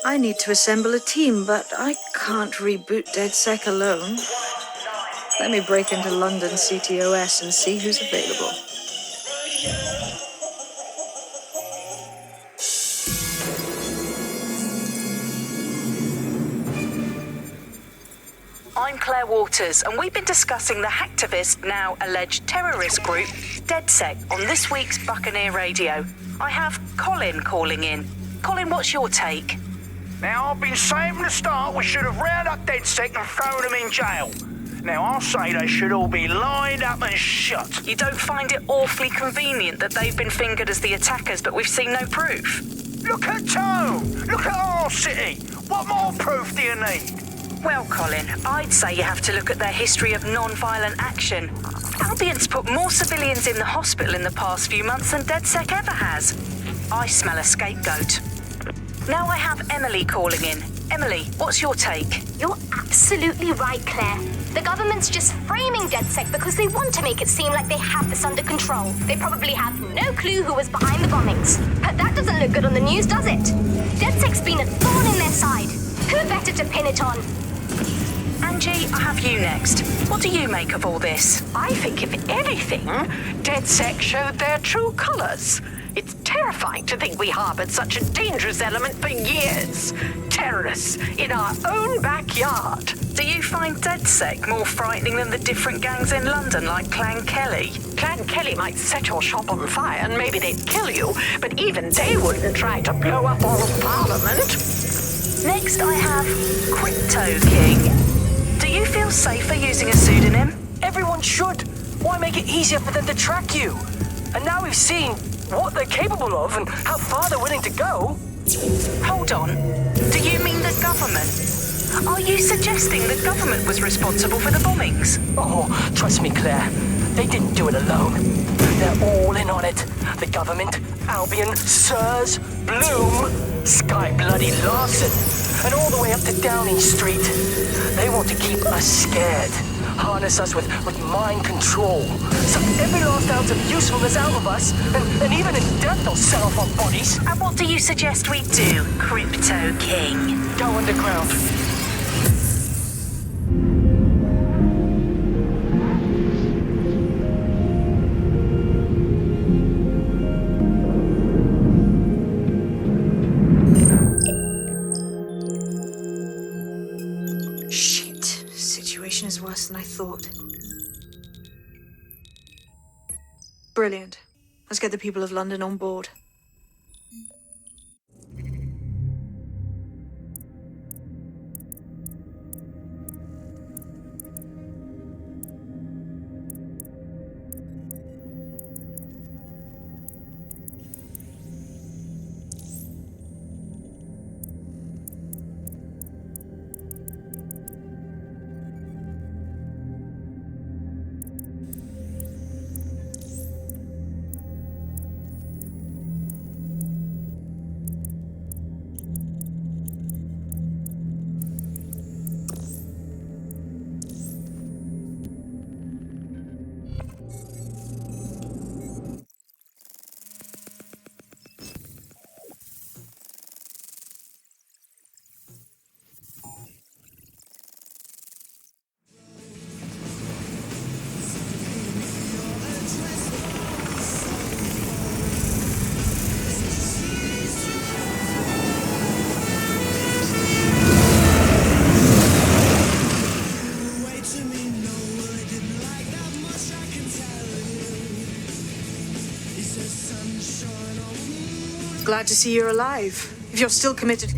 I need to assemble a team, but I can't reboot DedSec alone. Let me break into London CTOS and see who's available. I'm Claire Waters, and we've been discussing the hacktivist, now alleged terrorist group, DedSec, on this week's Buccaneer Radio. I have Colin calling in. Colin, what's your take? Now, I've been saying from the start we should have rounded up DedSec and thrown them in jail. Now, I'll say they should all be lined up and shot. You don't find it awfully convenient that they've been fingered as the attackers, but we've seen no proof? Look at Tone! Look at our city! What more proof do you need? Well, Colin, I'd say you have to look at their history of non-violent action. Albion's put more civilians in the hospital in the past few months than DedSec ever has. I smell a scapegoat. Now I have Emily calling in. Emily, what's your take? You're absolutely right, Claire. The government's just framing DedSec because they want to make it seem like they have this under control. They probably have no clue who was behind the bombings. But that doesn't look good on the news, does it? DedSec's been a thorn in their side. Who better to pin it on? Angie, I have you next. What do you make of all this? I think, if anything, DedSec showed their true colours. It's terrifying to think we harboured such a dangerous element for years. Terrorists in our own backyard. Do you find DedSec more frightening than the different gangs in London, like Clan Kelly? Clan Kelly might set your shop on fire and maybe they'd kill you, but even they wouldn't try to blow up all of Parliament. Next, I have Crypto King. Do you feel safer using a pseudonym? Everyone should. Why make it easier for them to track you? And now we've seen what they're capable of and how far they're willing to go. Hold on. Do you mean the government? Are you suggesting the government was responsible for the bombings? Oh, trust me, Claire. They didn't do it alone. They're all in on it. The government, Albion, Sirs, Bloom, Sky Bloody Larson, and all the way up to Downing Street. They want to keep us scared. Harness us with mind control. Suck every last ounce of usefulness out of us, and even in death they'll sell off our bodies. And what do you suggest we do, Crypto King? Go underground. Is worse than I thought. Brilliant. Let's get the people of London on board. Glad to see you're alive. If you're still committed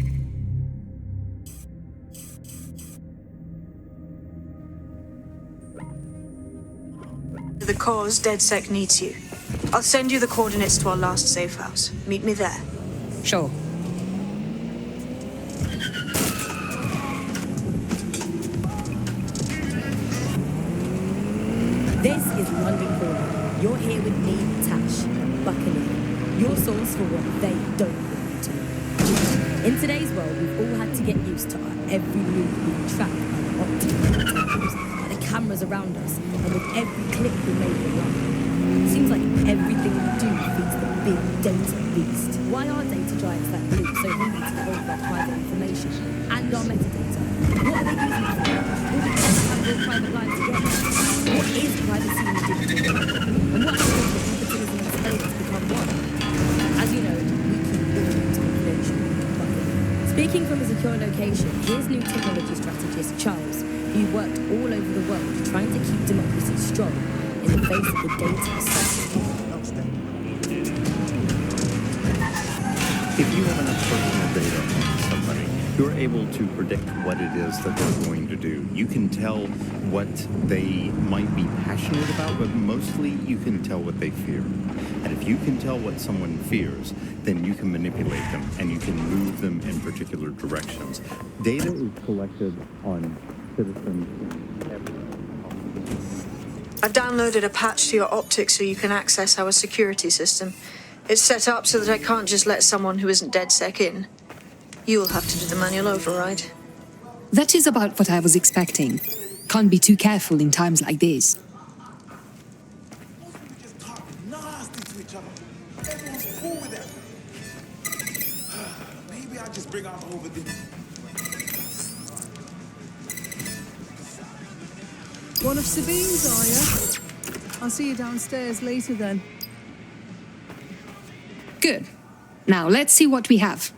to the cause, DedSec needs you. I'll send you the coordinates to our last safe house. Meet me there. Sure. This is London Calling. You're here with me, Tash, Buccaneer. Your source for what they don't want to know. In today's world, we've all had to get used to our every move being tracked by the optical towers, by the cameras around us, and with every click we make online. It seems like everything we do feeds the big data beast. Why are data giants like Blue so hungry to get hold of our private information and our metadata? What are they using it for? Will we just have your private lives to get there? What is privacy in the digital world? And what happens when capitalism and slavery become one? As you know, we keep all confidential. Speaking from a secure location, here's new technology strategist Charles, who worked all over the world trying to keep democracy strong in the face of the data assault. If you have enough personal data on somebody, you're able to predict what it is that they're going to do. You can tell what they might be passionate about, but mostly you can tell what they fear. And if you can tell what someone fears, then you can manipulate them and you can move them in particular directions. Data is collected on citizens in every... I've downloaded a patch to your optics so you can access our security system. It's set up so that I can't just let someone who isn't DedSec in. You'll have to do the manual override. That is about what I was expecting. Can't be too careful in times like this. Maybe I just bring out over there. One of Sabine's, are you? I'll see you downstairs later then. Good. Now let's see what we have.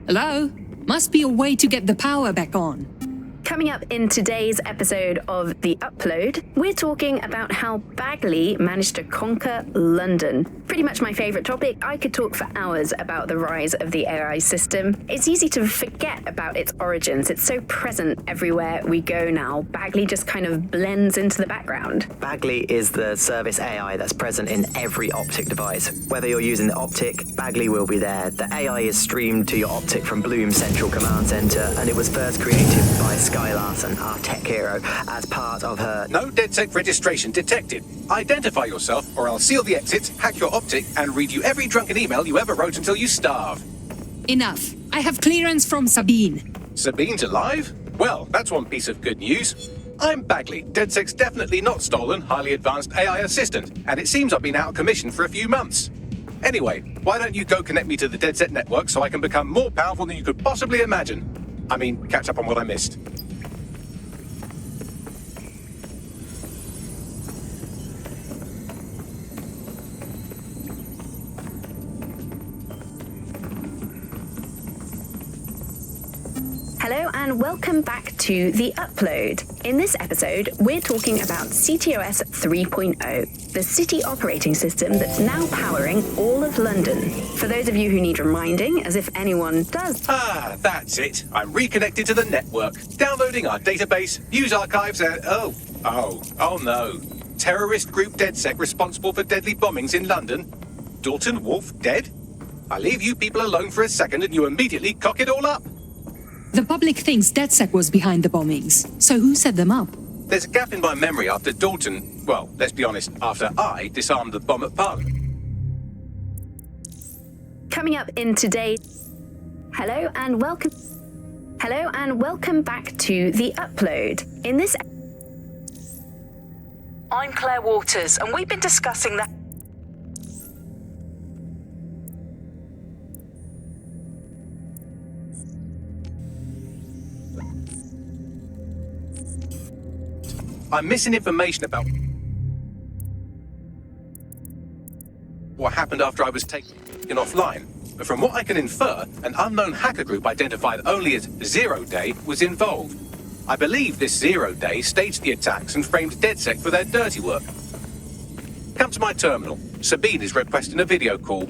Hello? Must be a way to get the power back on. Coming up in today's episode of The Upload, we're talking about how Bagley managed to conquer London. Pretty much my favourite topic. I could talk for hours about the rise of the AI system. It's easy to forget about its origins. It's so present everywhere we go now. Bagley just kind of blends into the background. Bagley is the service AI that's present in every optic device. Whether you're using the optic, Bagley will be there. The AI is streamed to your optic from Bloom's central command center, and it was first created by Sky Larson, our tech hero, as part of her... No DedSec registration detected. Identify yourself or I'll seal the exits, hack your optic, and read you every drunken email you ever wrote until you starve. Enough. I have clearance from Sabine. Sabine's alive? Well, that's one piece of good news. I'm Bagley, DedSec's definitely not stolen, highly advanced AI assistant, and it seems I've been out of commission for a few months. Anyway, why don't you go connect me to the DedSec network so I can become more powerful than you could possibly imagine? I mean, catch up on what I missed. Hello and welcome back to The Upload. In this episode, we're talking about CTOS 3.0, the city operating system that's now powering all of London. For those of you who need reminding, as if anyone does... Ah, that's it. I'm reconnected to the network, downloading our database, news archives, and... Oh no. Terrorist group DedSec responsible for deadly bombings in London? Dalton Wolf dead? I leave you people alone for a second and you immediately cock it all up. The public thinks DedSec was behind the bombings. So who set them up? There's a gap in my memory after Dalton... Well, let's be honest, after I disarmed the bomb at Parliament. Coming up in today... Hello and welcome back to The Upload. In this... I'm Claire Waters, and we've been discussing that... I'm missing information about what happened after I was taken offline. But from what I can infer, an unknown hacker group identified only as Zero Day was involved. I believe this Zero Day staged the attacks and framed DedSec for their dirty work. Come to my terminal. Sabine is requesting a video call.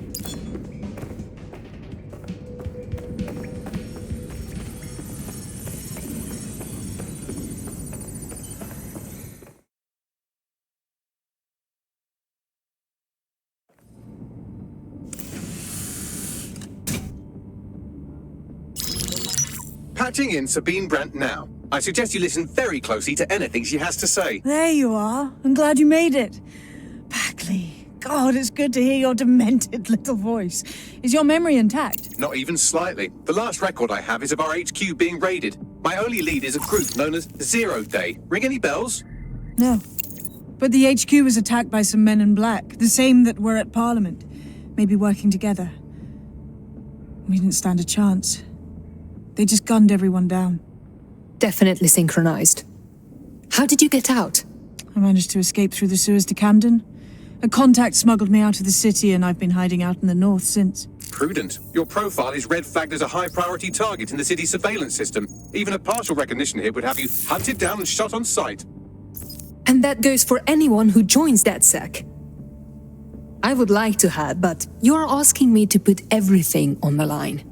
Patching in Sabine Brandt now. I suggest you listen very closely to anything she has to say. There you are. I'm glad you made it. Bagley, God, it's good to hear your demented little voice. Is your memory intact? Not even slightly. The last record I have is of our HQ being raided. My only lead is a group known as 0 Day. Ring any bells? No. But the HQ was attacked by some men in black, the same that were at Parliament. Maybe working together. We didn't stand a chance. They just gunned everyone down. Definitely synchronized. How did you get out? I managed to escape through the sewers to Camden. A contact smuggled me out of the city, and I've been hiding out in the north since. Prudent. Your profile is red flagged as a high-priority target in the city's surveillance system. Even a partial recognition here would have you hunted down and shot on sight. And that goes for anyone who joins DedSec. I would like to have, but you're asking me to put everything on the line.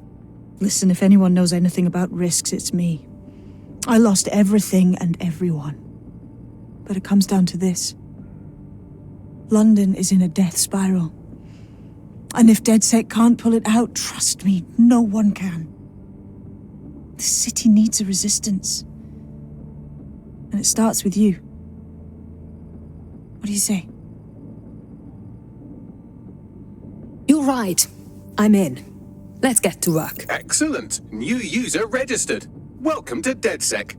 Listen, if anyone knows anything about risks, it's me. I lost everything and everyone. But it comes down to this. London is in a death spiral. And if DedSec can't pull it out, trust me, no one can. The city needs a resistance. And it starts with you. What do you say? You're right. I'm in. Let's get to work. Excellent. New user registered. Welcome to DedSec.